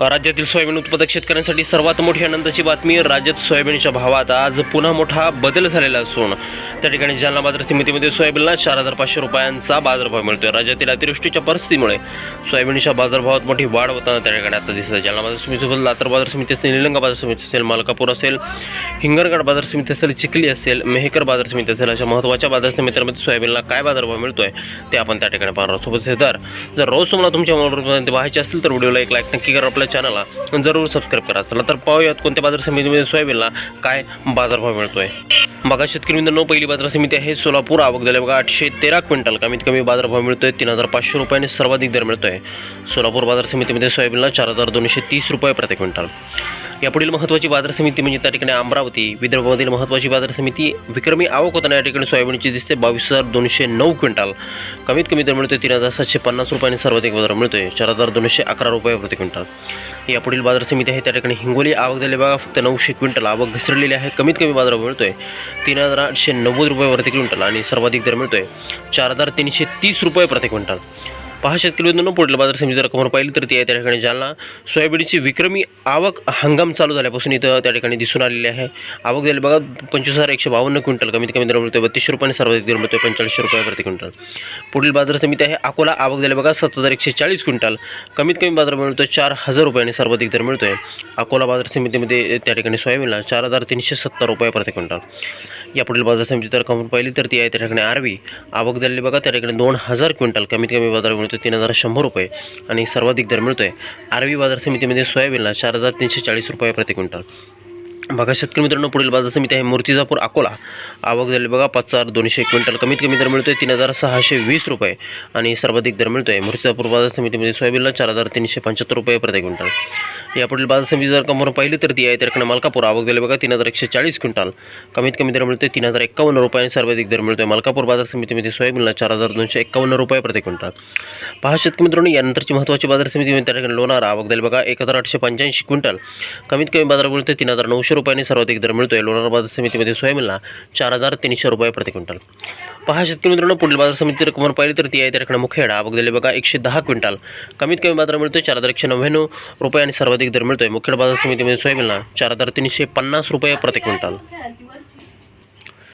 राज्यातील सोयाबीन उत्पादक शेतकऱ्यांसाठी सर्वात मोठी आनंदाची बातमी. राज्यात सोयाबीनच्या भावात आज पुन्हा मोठा बदल झालेला असून त्या ठिकाणी जालना बाजार समितीमध्ये सोयाबीनला 4,500 रुपयांचा बाजारभाव मिळतोय. राज्यातील अतिवृष्टीच्या परिस्थितीमुळे सोयाबीनच्या बाजारभावात मोठी वाढ होताना त्या ठिकाणी आता दिसत आहे. जालना बाजार समितीसोबत लातूर बाजार समिती असेल, निलंगा बाजार समिती असेल, मालकापूर असेल, हिंगणघाट बाजार समिती असेल, चिखली असेल, मेहकर बाजार समिती असेल, अशा महत्त्वाच्या बाजार समित्यांमध्ये सोयाबीनला काय बाजारभाव मिळतोय ते आपण त्या ठिकाणी पाहणार आहोत. सोबत दर जर रोज तुम्हाला तुमच्या मोबाईलमध्ये पाहायचे असेल तर व्हिडिओला एक लाईक नक्की करा, आपल्या चॅनलला जरूर सबस्क्राईब करा. चला तर पाहूयात कोणत्या बाजार समितीमध्ये सोयाबीनला काय बाजारभाव मिळतोय. बघा शेतकरी मित्रांनो, पहिली बाजार समिती आहे सोलापूर. आवक झाली बघा 813 क्विंटल. कमीत कमी बाजारभाव मिळतोय 3,500 रुपयांनी सर्वाधिक दर मिळतोय. सोलापूर बाजार समितीमध्ये सोयाबीनला 4,230 रुपये प्रति क्विंटल. यापुढील महत्त्वाची बाजार समिती म्हणजे त्या ठिकाणी अमरावती. विदर्भामधील महत्त्वाची बाजार समिती. विक्रमी आवक होताना या ठिकाणी सोयाबीनची दिसते 22,209 क्विंटल. कमीत कमी दर मिळतोय 3,750 रुपयांनी सर्वाधिक बाजार मिळतोय 4,211 रुपये प्रति क्विंटल. यापुढील बाजार समिती आहे त्या ठिकाणी हिंगोली. आवक झाली बघा फक्त 900 क्विंटल. आवक घसरलेली आहे. कमीत कमी बाजारभाव मिळतोय 3,890 रुपये प्रति क्विंटल आणि सर्वाधिक दर मिळतोय 4,330 रुपये प्रति क्विंटल. पहा शेतकरी मित्रांनो, पुढील बाजार समिती रकमेवर पाहिली तर ती आहे त्या ठिकाणी जालना. सोयाबीनची विक्रमी आवक हंगाम चालू झाल्यापासून इथं त्या ठिकाणी दिसून आलेली आहे. आवक झाली बघा 25,152 क्विंटल. कमीत कमी दर मिळतोय 3200 रुपये, सर्वाधिक दर मिळतोय 4500 रुपये प्रति क्विंटल. पुढील बाजार समिती आहे अकोला. आवक झाली बघा 7,140 क्विंटल. कमीत कमी बाजार मिळतोय 4,000 रुपये आणि सर्वाधिक दर मिळतोय अकोला बाजार समितीमध्ये त्या ठिकाणी सोयाबीनला 4,370 रुपये प्रति क्विंटल. यापुढील बाजार समिती रकमेवर पाहिली तर ती आहे त्या ठिकाणी आरवी. आवक झालेली बघा त्या ठिकाणी 2,000 क्विंटल. कमीत कमी बाजार मिळतोय 3,100 रुपये आणि सर्वाधिक दर मिळतोय आरवी बाजार समितीमध्ये सोयाबीनला 4,340 रुपये प्रति क्विंटल. बघा शेतकरी मित्रांनो, पुढील बाजार समिती आहे मूर्तिजापूर अकोला. आवक झाली बघा 5,200 क्विंटल. कमीत कमी दर मिळतोय 3,620 रुपये आणि सर्वाधिक दर मिळतोय मूर्तिजापूर बाजार समितीमध्ये सोयाबीनला 4,375 रुपये प्रति क्विंटल. यापुढील बाजार समिती जर कमोर पाहिली तर ती आहे त्या मालकापूर. आवक झाली बघा 3,140 क्विंटल. कमीत कमी दर मिळतोय 3,051 रुपये आणि सर्वाधिक दर मिळतोय मालकापूर बाजार समितीमध्ये सोयाबीनला 4,251 रुपये प्रति क्विंटल. पहा शेतकरी मित्रांनो, यानंतरची महत्त्वाची बाजार समिती म्हणजे त्या ठिकाणी लोणार. आवक झाली बघा 1,885 क्विंटल. कमीत कमी बाजार मिळतोय 3,900 रुपयांनी सर्वाधिक दर मिळतोय लोणार बाजार समितीमध्ये सोयाबीनला 4,300 रुपये प्रति क्विंटल. पहा शेतकरी मित्रांनो, पुढील बाजार समिती रकमेवर पाहिली तर ती आहे त्या ठिकाणी मुखेड. आवक झाली बघा 110 क्विंटल. कमीत कमी बाजार मिळतोय 4,199 रुपये आणि सर्वाधिक दर मिळतोय मुखेड बाजार समितीमध्ये सोयाबीनला 4,350 रुपये प्रति क्विंटल.